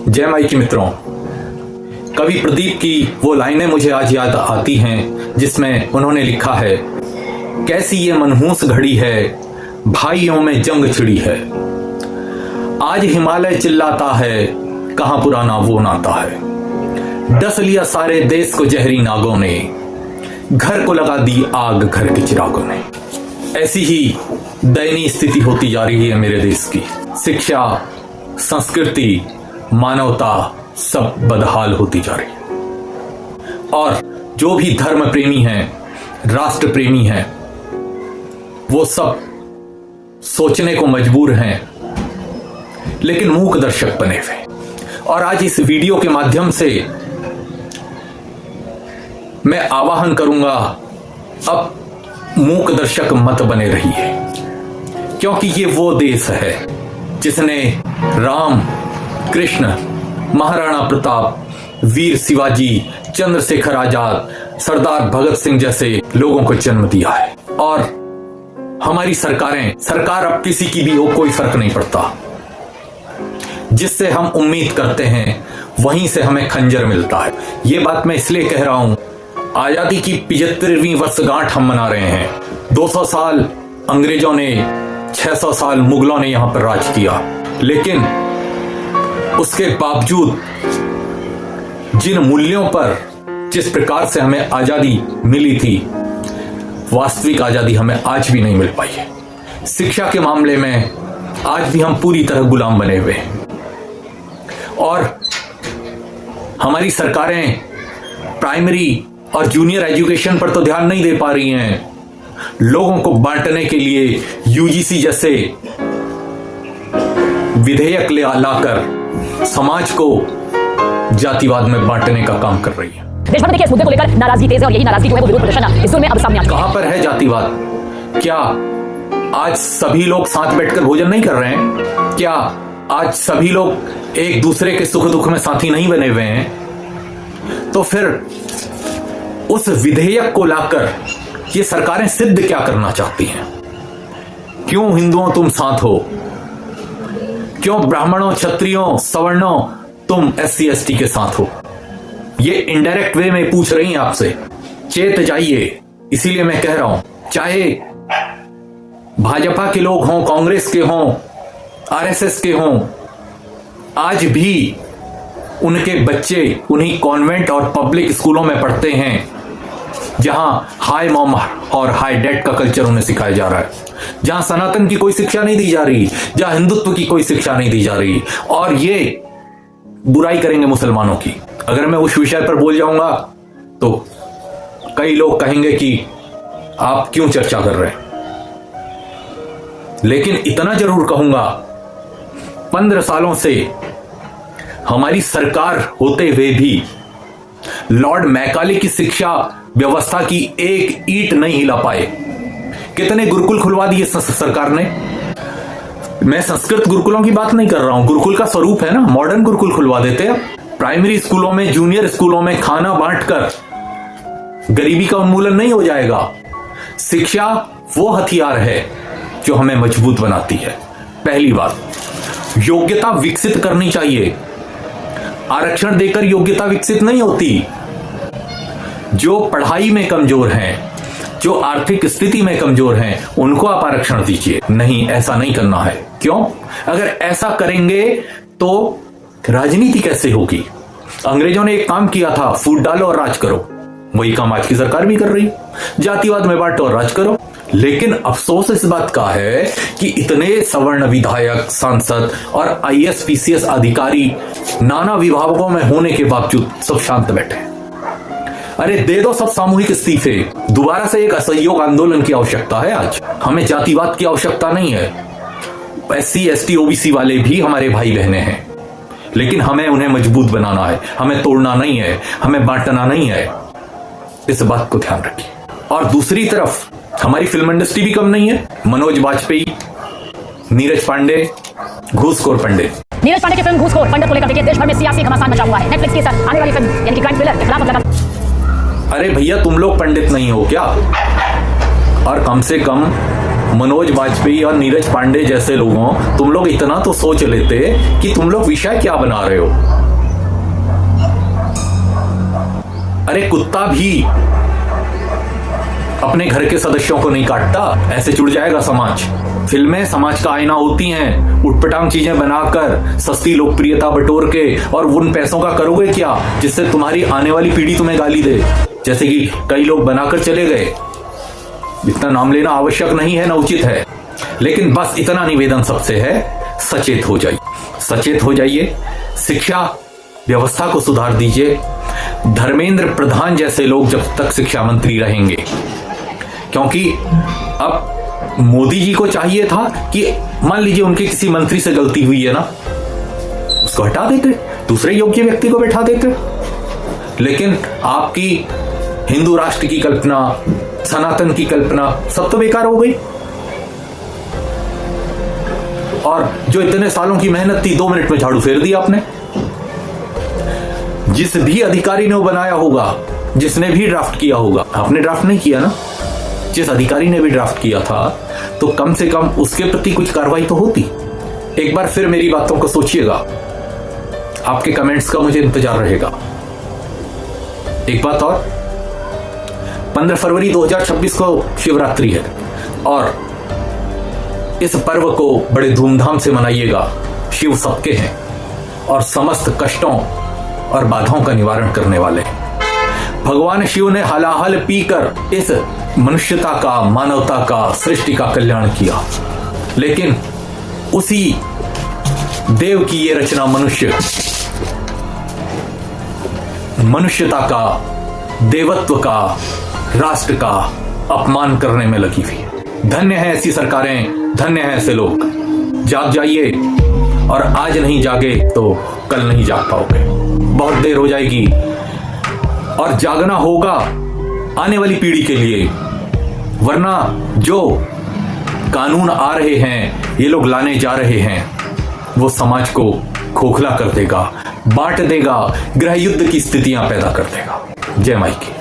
जय माई के मित्रों, कवि प्रदीप की वो लाइनें मुझे आज याद आती हैं जिसमें उन्होंने लिखा है, कैसी ये मनहूस घड़ी है, भाइयों में जंग छिड़ी है। आज हिमालय चिल्लाता है, कहां पुराना वो नाता है। डस लिया सारे देश को जहरी नागों ने, घर को लगा दी आग घर के चिरागों ने। ऐसी ही दयनीय स्थिति होती जा रही है मेरे देश की। शिक्षा, संस्कृति, मानवता सब बदहाल होती जा रही है। और जो भी धर्म प्रेमी हैं, राष्ट्र प्रेमी हैं, वो सब सोचने को मजबूर हैं, लेकिन मूक दर्शक बने हुए। और आज इस वीडियो के माध्यम से मैं आवाहन करूंगा, अब मूक दर्शक मत बने रहिए, क्योंकि ये वो देश है जिसने राम, कृष्ण, महाराणा प्रताप, वीर शिवाजी, चंद्रशेखर आजाद, सरदार भगत सिंह जैसे लोगों को जन्म दिया है। और हमारी सरकार अब किसी की भी हो, कोई फर्क नहीं पड़ता। जिससे हम उम्मीद करते हैं वहीं से हमें खंजर मिलता है। ये बात मैं इसलिए कह रहा हूं, आजादी की 75वीं वर्षगांठ हम मना रहे हैं। 200 साल अंग्रेजों ने, 600 साल मुगलों ने यहां पर राज किया, लेकिन उसके बावजूद जिन मूल्यों पर, जिस प्रकार से हमें आजादी मिली थी, वास्तविक आजादी हमें आज भी नहीं मिल पाई है। शिक्षा के मामले में आज भी हम पूरी तरह गुलाम बने हुए हैं। और हमारी सरकारें प्राइमरी और जूनियर एजुकेशन पर तो ध्यान नहीं दे पा रही हैं। लोगों को बांटने के लिए यूजीसी जैसे विधेयक लाकर समाज को जातिवाद में बांटने का काम कर रही है। देश भर में देखिए इस मुद्दे को लेकर नाराजगी तेज है और यही नाराजगी जो है वो विरोध प्रदर्शन इस दौर में अब सामने आ चुकी है। कहां पर है जातिवाद? क्या आज सभी लोग साथ बैठकर भोजन नहीं कर रहे हैं? क्या आज सभी लोग एक दूसरे के सुख दुख में साथी नहीं बने हुए हैं? तो फिर उस विधेयक को लाकर ये सरकारें सिद्ध क्या करना चाहती हैं? क्यों हिंदुओं तुम साथ हो? क्यों ब्राह्मणों, क्षत्रियों, सवर्णों तुम SC ST के साथ हो? ये इनडायरेक्ट वे में पूछ रही हैं आपसे। चेत जाइए। इसीलिए मैं कह रहा हूं, चाहे भाजपा के लोग हों, कांग्रेस के हों, RSS के हों, आज भी उनके बच्चे उन्हीं कॉन्वेंट और पब्लिक स्कूलों में पढ़ते हैं जहां हाई मॉम और हाई डैड का कल्चर उन्हें सिखाया जा रहा है, जहां सनातन की कोई शिक्षा नहीं दी जा रही, जहां हिंदुत्व की कोई शिक्षा नहीं दी जा रही। और ये बुराई करेंगे मुसलमानों की। अगर मैं उस विषय पर बोल जाऊंगा तो कई लोग कहेंगे कि आप क्यों चर्चा कर रहे हैं, लेकिन इतना जरूर कहूंगा, 15 सालों से हमारी सरकार होते हुए भी लॉर्ड मैकाले की शिक्षा व्यवस्था की एक ईंट नहीं हिला पाए। कितने गुरुकुल खुलवा दिए सरकार ने। मैं संस्कृत गुरुकुलों की बात नहीं कर रहा हूं, गुरुकुल का स्वरूप है ना, मॉडर्न गुरुकुल खुलवा देते हैं। प्राइमरी स्कूलों में, जूनियर स्कूलों में खाना बांटकर गरीबी का उन्मूलन नहीं हो जाएगा। शिक्षा वो हथियार है जो हमें मजबूत बनाती है। पहली बात, योग्यता विकसित करनी चाहिए। आरक्षण देकर योग्यता विकसित नहीं होती। जो पढ़ाई में कमजोर हैं, जो आर्थिक स्थिति में कमजोर हैं, उनको आप आरक्षण दीजिए। नहीं, ऐसा नहीं करना है। क्यों? अगर ऐसा करेंगे तो राजनीति कैसे होगी? अंग्रेजों ने एक काम किया था, फूट डालो और राज करो। वही काम आज की सरकार भी कर रही, जातिवाद में बांटो और राज करो। लेकिन अफसोस इस बात का है कि इतने सवर्ण विधायक, सांसद और IAS PCS अधिकारी नाना विभागों में होने के बावजूद सब शांत बैठे। अरे दे दो सब सामूहिक इस्तीफे। दोबारा से एक असहयोग आंदोलन की आवश्यकता है। आज हमें जातिवाद की आवश्यकता नहीं है। SC ST OBC वाले भी हमारे भाई बहने हैं, लेकिन हमें उन्हें मजबूत बनाना है। हमें तोड़ना नहीं है, हमें बांटना नहीं है। इस बात को ध्यान रखिए। और दूसरी तरफ हमारी फिल्म इंडस्ट्री भी कम नहीं है। मनोज बाजपेयी, नीरज पांडे, घूसखोर पंडित। नीरज पांडे की फिल्म घूसखोर पंडित को लेकर देखिए देश भर में सियासी घमासान मचा हुआ है। नेटफ्लिक्स के साथ आने वाली फिल्म यानी कि क्राइम थ्रिलर के खिलाफ लगा। अरे भैया, तुम लोग पंडित नहीं हो क्या? और कम से कम मनोज वाजपेयी और नीरज पांडे जैसे लोगों, तुम लोग इतना तो सोच लेते कि तुम लोग विषय क्या बना रहे हो। अरे कुत्ता भी अपने घर के सदस्यों को नहीं काटता, ऐसे जुड़ जाएगा समाज। फिल्में समाज का आईना होती हैं, उटपटांग चीजें बनाकर सस्ती लोकप्रियता बटोर के, और उन पैसों का करोगे क्या जिससे तुम्हारी आने वाली पीढ़ी तुम्हें गाली दे, जैसे कि कई लोग बनाकर चले गए। इतना नाम लेना आवश्यक नहीं है, न उचित है, लेकिन बस इतना निवेदन सबसे है, सचेत हो जाइए, सचेत हो जाइए, शिक्षा व्यवस्था को सुधार दीजिए। धर्मेंद्र प्रधान जैसे लोग जब तक शिक्षा मंत्री रहेंगे, क्योंकि अब मोदी जी को चाहिए था कि मान लीजिए उनके किसी मंत्री से गलती हुई है ना, उसको हटा देते, दूसरे योग्य व्यक्ति को बैठा देते। लेकिन आपकी हिंदू राष्ट्र की कल्पना, सनातन की कल्पना सब तो बेकार हो गई। और जो इतने सालों की मेहनत थी, 2 मिनट में झाड़ू फेर दिया आपने। जिस भी अधिकारी ने वो बनाया होगा, जिसने भी ड्राफ्ट किया होगा, आपने ड्राफ्ट नहीं किया ना, जिस अधिकारी ने भी ड्राफ्ट किया था, तो कम से कम उसके प्रति कुछ कार्रवाई तो होती। एक बार फिर मेरी बातों को सोचिएगा, आपके कमेंट्स का मुझे इंतजार रहेगा। एक बात और, 15 फरवरी 2026 को शिवरात्रि है और इस पर्व को बड़े धूमधाम से मनाइएगा। शिव सबके हैं और समस्त कष्टों और बाधाओं का निवारण करने वाले हैं। भगवान शिव ने हलाहल पीकर इस मनुष्यता का, मानवता का, सृष्टि का कल्याण किया, लेकिन उसी देव की ये रचना मनुष्यता का, देवत्व का, राष्ट्र का अपमान करने में लगी हुई। धन्य है ऐसी सरकारें, धन्य है ऐसे लोग। जाग जाइए, और आज नहीं जागे तो कल नहीं जाग पाओगे, बहुत देर हो जाएगी। और जागना होगा आने वाली पीढ़ी के लिए, वरना जो कानून आ रहे हैं, ये लोग लाने जा रहे हैं, वो समाज को खोखला कर देगा, बांट देगा, गृह युद्ध की स्थितियां पैदा कर देगा। जय माई की।